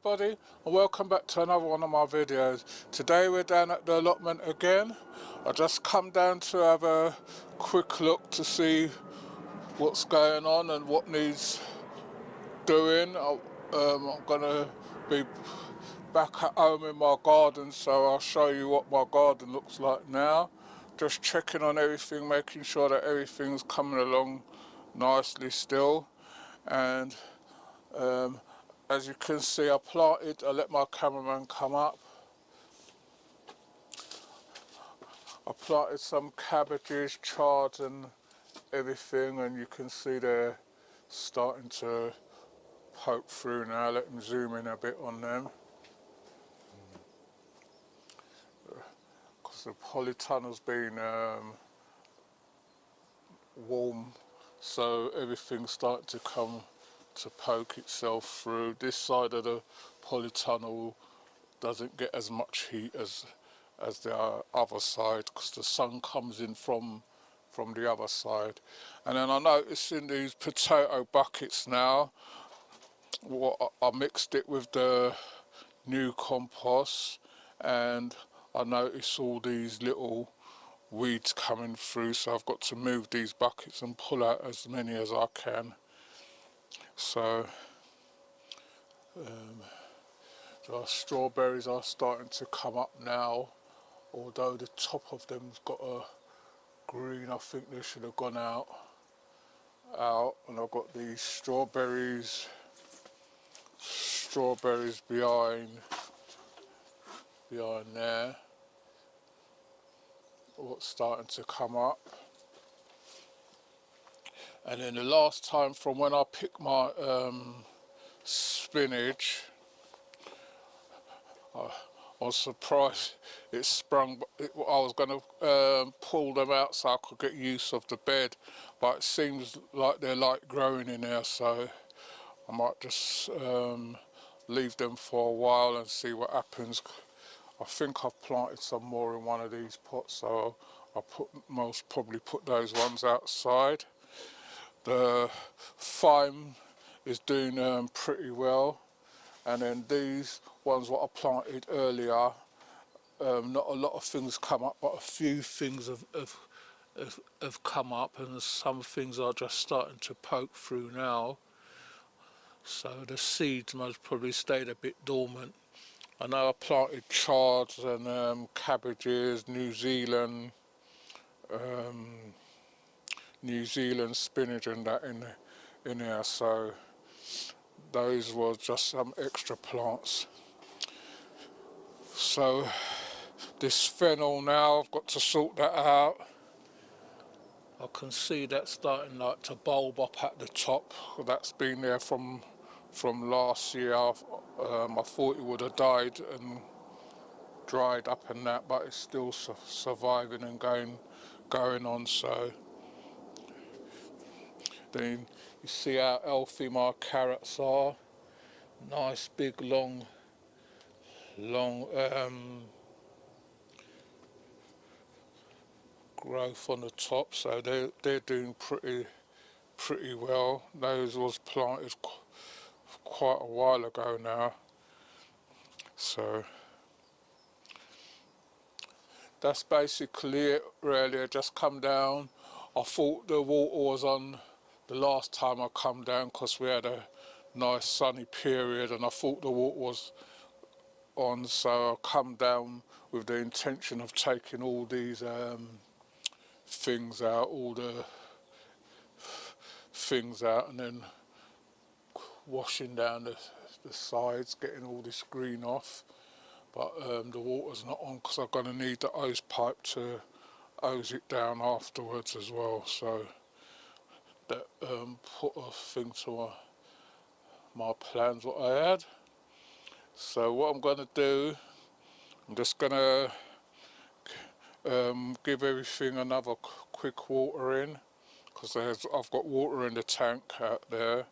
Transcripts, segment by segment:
everybody, and welcome back to another one of my videos. Today we're down at the allotment again. I just come down to have a quick look to see what's going on and what needs doing. I'm gonna be back at home in my garden, so I'll show you what my garden looks like now. Just checking on everything, making sure that everything's coming along nicely still. And as you can see, I let my cameraman come up. I planted some cabbages, chards and everything, and you can see they're starting to poke through now. Let me zoom in a bit on them. Because the polytunnel's been warm, so everything's starting to come to poke itself through. This side of the polytunnel doesn't get as much heat as the other side, because the sun comes in from the other side. And then I noticed in these potato buckets now, I mixed it with the new compost, and I noticed all these little weeds coming through, so I've got to move these buckets and pull out as many as I can. So the strawberries are starting to come up now, although the top of them's got a green. I think they should have gone out, and I've got these strawberries behind there, what's starting to come up. And then the last time, from when I picked my spinach, I was surprised it sprung. I was going to pull them out so I could get use of the bed, but it seems like they're light growing in there, so I might just leave them for a while and see what happens. I think I've planted some more in one of these pots, so I'll most probably put those ones outside. The thyme is doing pretty well, and then these ones what I planted earlier, not a lot of things come up, but a few things have come up, and some things are just starting to poke through now. So the seeds most probably stayed a bit dormant. I know I planted chards and cabbages, New Zealand spinach and that in there, so those were just some extra plants. So this fennel now, I've got to sort that out. I can see that starting like to bulb up at the top. That's been there from last year. I thought it would have died and dried up and that, but it's still surviving and going on. So then you see how healthy my carrots are. Nice big long growth on the top, so they're doing pretty well. Those was planted quite a while ago now, so that's basically it really. I just come down. I thought the water was on the last time I come down because we had a nice sunny period, and I thought the water was on, so I come down with the intention of taking all these things out, all the things out, and then washing down the sides, getting all this green off. But the water's not on because I'm going to need the hose pipe to hose it down afterwards as well. So that put a thing to my plans what I had. So what I'm going to do, I'm just going to give everything another quick water in, because I've got water in the tank out there,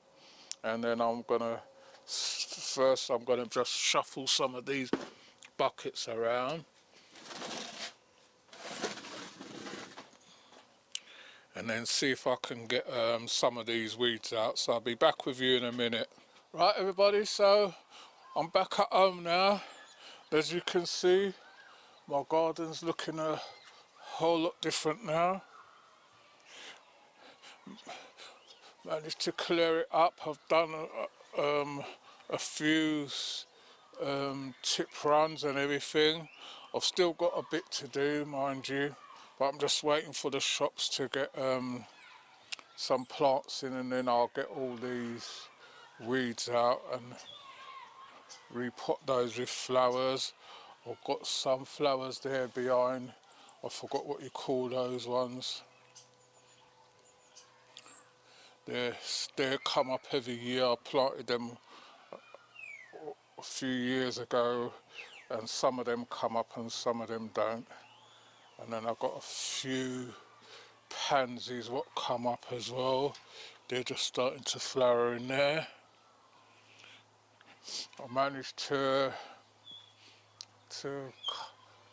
and then I'm going to just shuffle some of these buckets around, and then see if I can get some of these weeds out. So I'll be back with you in a minute. Right everybody, so I'm back at home now. As you can see, my garden's looking a whole lot different now. Managed to clear it up. I've done a few tip runs and everything. I've still got a bit to do, mind you, but I'm just waiting for the shops to get some plants in, and then I'll get all these weeds out and repot those with flowers. I've got some flowers there behind. I forgot what you call those ones. They come up every year. I planted them a few years ago, and some of them come up and some of them don't. And then I've got a few pansies what come up as well. They're just starting to flower in there. I managed to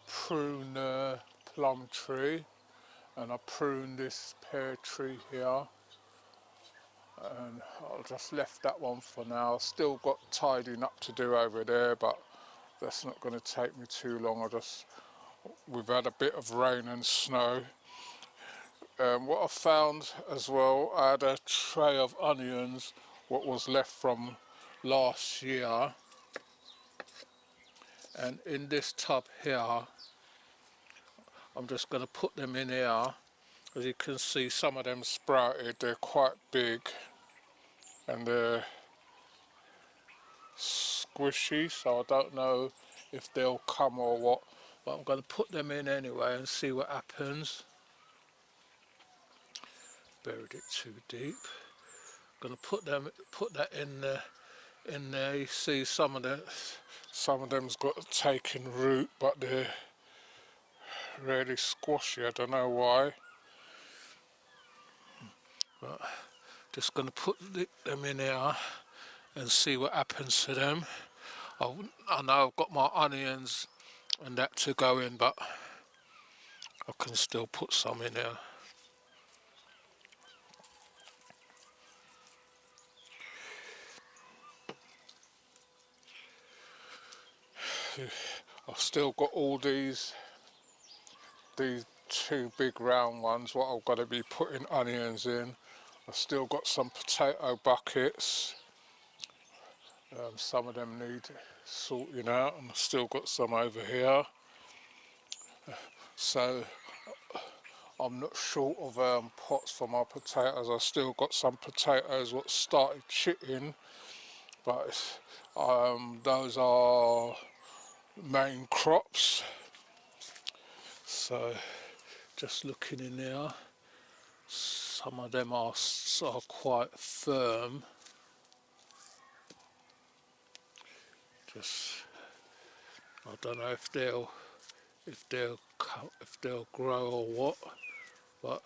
prune the plum tree, and I pruned this pear tree here, and I'll just left that one for now. Still got tidying up to do over there, but that's not going to take me too long. We've had a bit of rain and snow. What I found as well, I had a tray of onions, what was left from last year, and in this tub here, I'm just going to put them in here. As you can see, some of them sprouted. They're quite big and they're squishy, so I don't know if they'll come or what, but I'm going to put them in anyway and see what happens. Buried it too deep. I'm going to put that in there. You see some of them's got taken root, but they're really squashy. I don't know why. But just going to put them in here and see what happens to them. I know I've got my onions and that to go in, but I can still put some in there. I've still got all these two big round ones what I've got to be putting onions in. I've still got some potato buckets. Some of them need sorting out, and I've still got some over here. So I'm not short of pots for my potatoes. I've still got some potatoes what started chitting, but those are main crops. So just looking in there, some of them are quite firm. I don't know if they'll grow or what, but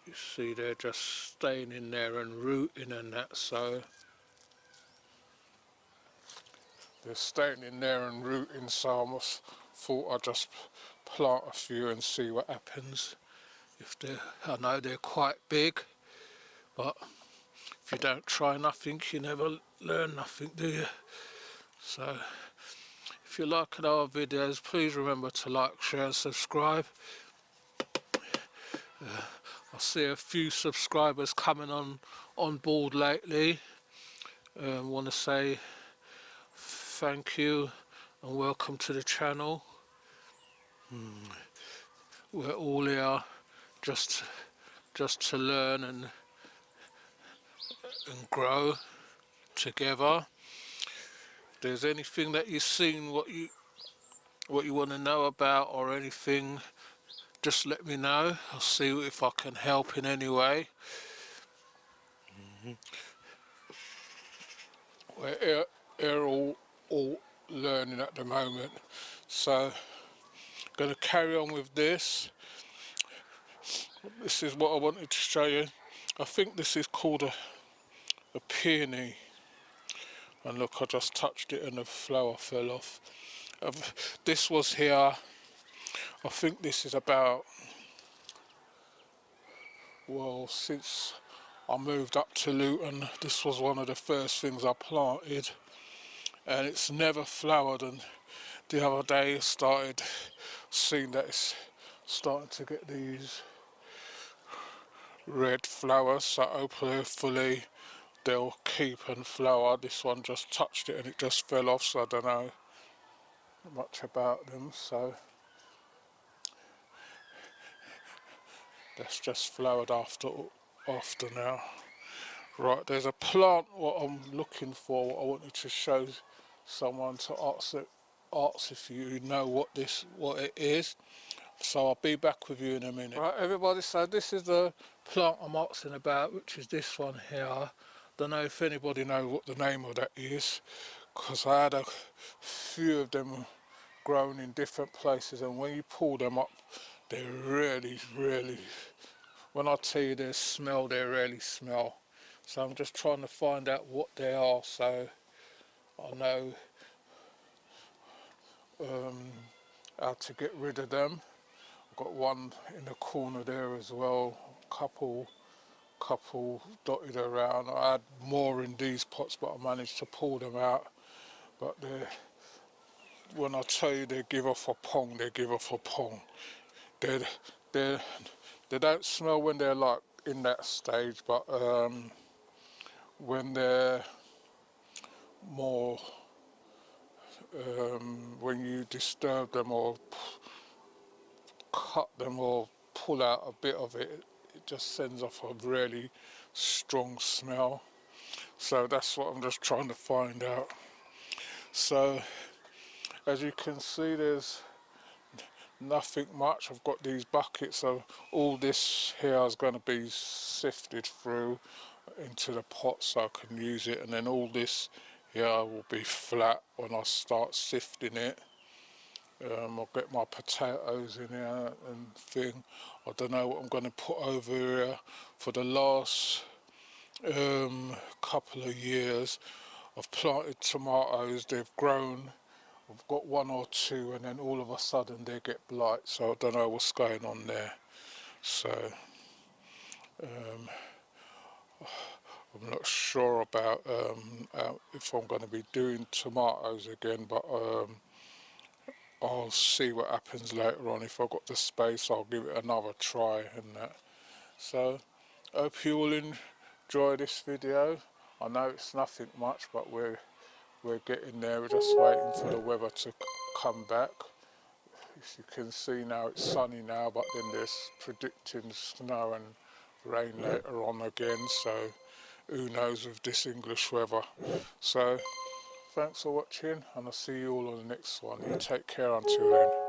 you see they're just staying in there and rooting and that, so they're staying in there and rooting, so I thought I'd just plant a few and see what happens. I know they're quite big, but if you don't try nothing, you never learn nothing, do you? So if you like our videos, please remember to like, share and subscribe. I see a few subscribers coming on board lately. Want to say thank you and welcome to the channel. We're all here just to learn and grow together. If there's anything that you've seen what you want to know about or anything, just let me know. I'll see if I can help in any way. We're here all learning at the moment, so going to carry on with this. This is what I wanted to show you. I think this is called a peony, and look, I just touched it and the flower fell off. This was here, I think this is about, well, since I moved up to Luton. This was one of the first things I planted, and it's never flowered, and the other day I started seeing that it's starting to get these red flowers, so hopefully they'll keep and flower. This one just touched it and it just fell off, so I don't know much about them. So that's just flowered after now. Right, there's a plant what I'm looking for, what I wanted to show someone to ask if you know what it is. So I'll be back with you in a minute. Right, everybody, so this is the plant I'm asking about, which is this one here. Don't know if anybody knows what the name of that is, because I had a few of them grown in different places, and when you pull them up, they really, when I tell you they smell, they really smell. So I'm just trying to find out what they are, so I know how to get rid of them. I've got one in the corner there as well, couple dotted around. I had more in these pots, but I managed to pull them out. But when I tell you they give off a pong, they give off a pong. They don't smell when they're like in that stage, but when they're more, when you disturb them or cut them or pull out a bit of it, it just sends off a really strong smell. So that's what I'm just trying to find out. So as you can see, there's nothing much. I've got these buckets, so all this here is going to be sifted through into the pot so I can use it, and then all this here will be flat when I start sifting it. I'll get my potatoes in here and thing. I don't know what I'm going to put over here. For the last couple of years I've planted tomatoes, they've grown, I've got one or two, and then all of a sudden they get blight, so I don't know what's going on there. So I'm not sure about if I'm going to be doing tomatoes again, but I'll see what happens later on. If I've got the space, I'll give it another try and that. So hope you all enjoy this video. I know it's nothing much, but we're getting there. We're just waiting for the weather to come back. As you can see now, it's sunny now, but then there's predicting snow and rain later on again, so who knows with this English weather. So thanks for watching, and I'll see you all on the next one. You take care until then.